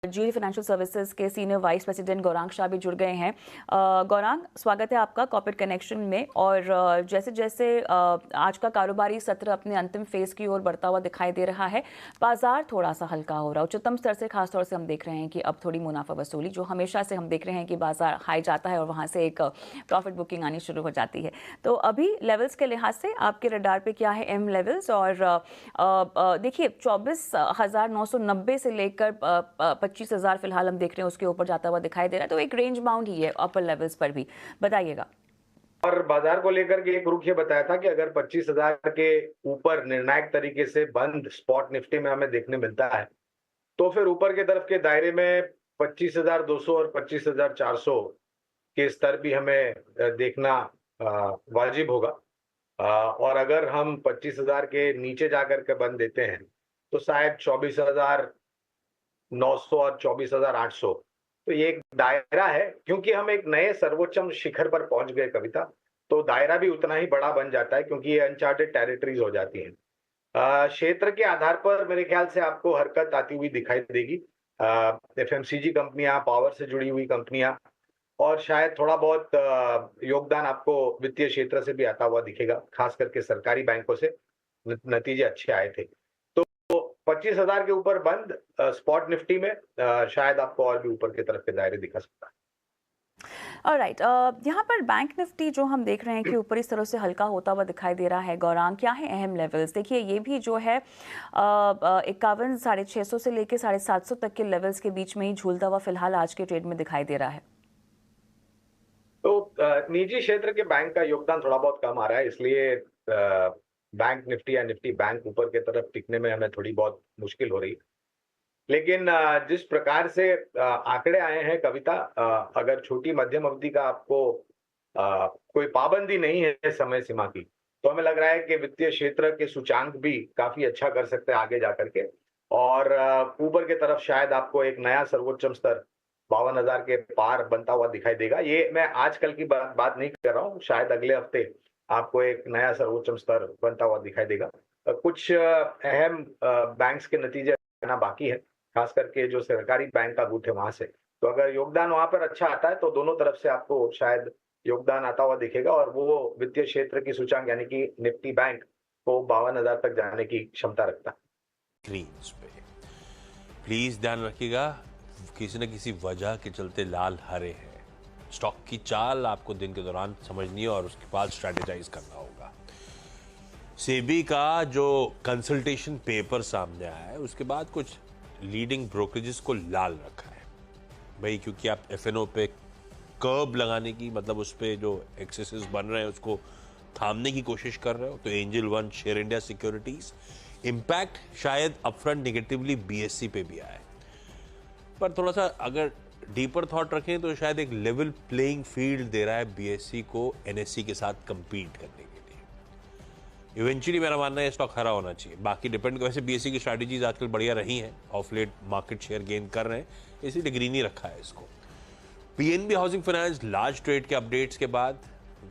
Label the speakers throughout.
Speaker 1: जील financial services के senior vice president Gaurang Shah भी जुड़ गए हैं। गौरांग, स्वागत है आपका कॉर्पोरेट कनेक्शन में। और जैसे जैसे आज का कारोबारी सत्र अपने अंतिम फेज की ओर बढ़ता हुआ दिखाई दे रहा है, बाजार थोड़ा सा हल्का हो रहा है। उच्चतम स्तर से खासतौर से हम देख रहे हैं कि अब थोड़ी मुनाफा वसूली, जो हमेशा से हम देख रहे हैं कि बाजार हाई जाता है और वहाँ से एक प्रॉफिट बुकिंग आनी शुरू हो जाती है। तो अभी लेवल्स के लिहाज से आपके रडार पे क्या है एम लेवल्स? और देखिए 24,990 से लेकर 25,000 फिलहाल हम देख रहे हैं उसके ऊपर जाता हुआ दिखाई दे रहा है, तो एक रेंज बाउंड ही है अपर लेवल्स पर भी, बताइएगा।
Speaker 2: और बाजार को लेकर के एक रुख ये बताया था कि अगर 25,000 के ऊपर निर्णायक तरीके से बंद स्पॉट निफ्टी में हमें देखने मिलता है, तो फिर ऊपर के तरफ के दायरे में 25,200 और 25,400 के स्तर भी हमें देखना वाजिब होगा। और अगर हम 25,000 के नीचे जाकर के बंद देते हैं, तो शायद 24,900 और 24,800, तो ये एक दायरा है। क्योंकि हम एक नए सर्वोच्चम शिखर पर पहुंच गए कविता, तो दायरा भी उतना ही बड़ा बन जाता है, क्योंकि ये अनचार्टेड टेरिटरीज हो जाती हैं। क्षेत्र के आधार पर मेरे ख्याल से आपको हरकत आती हुई दिखाई देगी। एफएमसीजी कंपनियां, पावर से जुड़ी हुई कंपनियां, और शायद थोड़ा बहुत योगदान आपको वित्तीय क्षेत्र से भी आता हुआ दिखेगा, खास करके सरकारी बैंकों से नतीजे अच्छे आए थे। तो 25,000 के ऊपर बंद स्पॉट निफ्टी में शायद आपको और भी ऊपर की तरफ के दायरे दिखा सकता है।
Speaker 1: ऑलराइट, यहाँ पर बैंक निफ्टी जो हम देख रहे हैं कि ऊपर इस तरह से हल्का होता हुआ दिखाई दे रहा है। गौरांग, क्या है अहम लेवल्स? देखिए ये भी जो है 51,650 से लेकर 750 तक के लेवल्स के बीच में ही झूलता हुआ फिलहाल आज के ट्रेड में दिखाई दे रहा है।
Speaker 2: तो निजी क्षेत्र के बैंक का योगदान थोड़ा बहुत कम आ रहा है, इसलिए बैंक निफ्टी या निफ्टी बैंक ऊपर की तरफ टिकने में हमें थोड़ी बहुत मुश्किल हो रही है। लेकिन जिस प्रकार से आंकड़े आए हैं कविता, अगर छोटी मध्यम अवधि का आपको कोई पाबंदी नहीं है समय सीमा की, तो हमें लग रहा है कि वित्तीय क्षेत्र के सूचांक भी काफी अच्छा कर सकते हैं आगे जाकर के। और ऊपर की तरफ शायद आपको एक नया सर्वोच्चम स्तर 52,000 के पार बनता हुआ दिखाई देगा। ये मैं आजकल की बात नहीं कर रहा हूँ, शायद अगले हफ्ते आपको एक नया सर्वोच्चम स्तर बनता हुआ दिखाई देगा। कुछ अहम बैंक्स के नतीजे आना बाकी है, खास करके जो सरकारी बैंक का रूट है वहां से। तो अगर योगदान वहां पर अच्छा आता है, तो दोनों तरफ से आपको शायद योगदान आता हुआ दिखेगा, और वो वित्तीय क्षेत्र की सूचांक यानी कि निफ्टी बैंक को 52,000 तक जाने की क्षमता रखता है।
Speaker 3: स्क्रीन्स पे प्लीज ध्यान रखिएगा, किसी न किसी वजह के चलते लाल हरे हैं। स्टॉक की चाल आपको दिन के दौरान समझनी है और उसके बाद स्ट्रेटेजाइज करना होगा। सेबी का जो कंसल्टेशन पेपर सामने आया है, उसके बाद कुछ लीडिंग ब्रोकरेजेस को लाल रखा है भाई, क्योंकि आप एफएनओ पे कर्ब लगाने की, मतलब उस पे जो एक्सेसेस बन रहे हैं उसको थामने की कोशिश कर रहे हो। तो angel one, share India securities, impact शायद अपफ्रंट नेगेटिवली बीएससी पे भी आया है। पर थोड़ा सा अगर डीपर थॉट रखें तो शायद एक लेवल प्लेइंग फील्ड दे रहा है बीएससी को एनएससी के साथ कंपीट करने के लिए। इवेंचुअली मेरा मानना है स्टॉक हरा होना चाहिए, बाकी डिपेंड। वैसे बीएससी की स्ट्रैटेजीज आजकल बढ़िया रही हैं, of late market share gain कर रहे हैं, इसीलिए ग्रीन ही रखा है इसको। PNB housing finance large trade के अपडेट्स के बाद,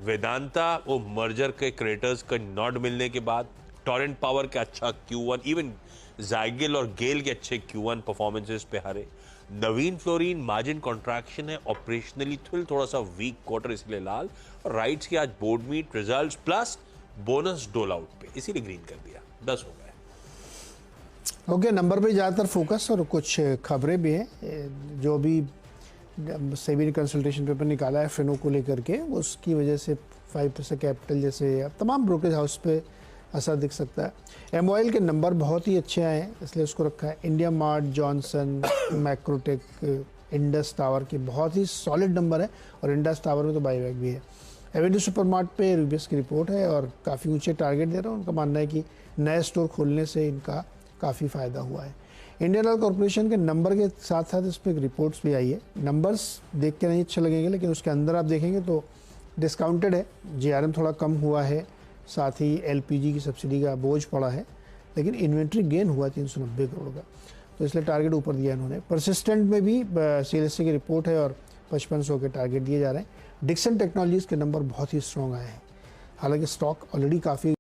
Speaker 3: वेदांता वो मर्जर के क्रेडिटर्स का नॉट मिलने के बाद, टोरेंट पावर के अच्छा Q1, इवन जाइगिल और गेल के अच्छे Q1 परफॉर्मेंसेस पे हरे। नवीन फ्लोरीन मार्जिन कॉन्ट्रैक्शन है, ऑपरेशनली थोड़ा सा वीक क्वार्टर इसलिए लाल। और राइट्स की आज board meet results plus bonus dole out पे, इसीलिए ग्रीन कर दिया। 10 हो गए।
Speaker 4: ओके, नंबर पे ज़्यादातर फोकस और कुछ खबरें भी हैं। जो भी सेबी ने कंसल्टेशन पेपर निकाला है फिनो को लेकर के, उसकी वजह से 5% कैपिटल जैसे तमाम ब्रोकरेज हाउस पे असर दिख सकता है। एमओएल के नंबर बहुत ही अच्छे आए हैं, इसलिए उसको रखा है। India mart, Johnson, Macrotech, Indus tower के बहुत ही सॉलिड नंबर है, और इंडस टावर में तो बाईबैक भी है। एवेन्यू सुपरमार्ट पे रूबियस की रिपोर्ट है और काफ़ी ऊंचे टारगेट दे रहा है। उनका मानना है कि नए स्टोर खोलने से इनका काफ़ी फ़ायदा हुआ है। इंडियन ऑयल कॉर्पोरेशन के नंबर के साथ साथ इस पर रिपोर्ट्स भी आई है। नंबर्स देख के नहीं अच्छे लगेंगे, लेकिन उसके अंदर आप देखेंगे तो डिस्काउंटेड है, जीआरएम थोड़ा कम हुआ है, साथ ही एलपीजी की सब्सिडी का बोझ पड़ा है, लेकिन इन्वेंट्री गेन हुआ 390 करोड़ का, तो इसलिए टारगेट ऊपर दिया इन्होंने। परसिस्टेंट में भी सीएलएससी की रिपोर्ट है और 5500 के टारगेट दिए जा रहे हैं। डिक्सन टेक्नोलॉजीज़ के नंबर बहुत ही स्ट्रॉन्ग आए हैं, हालांकि स्टॉक ऑलरेडी काफ़ी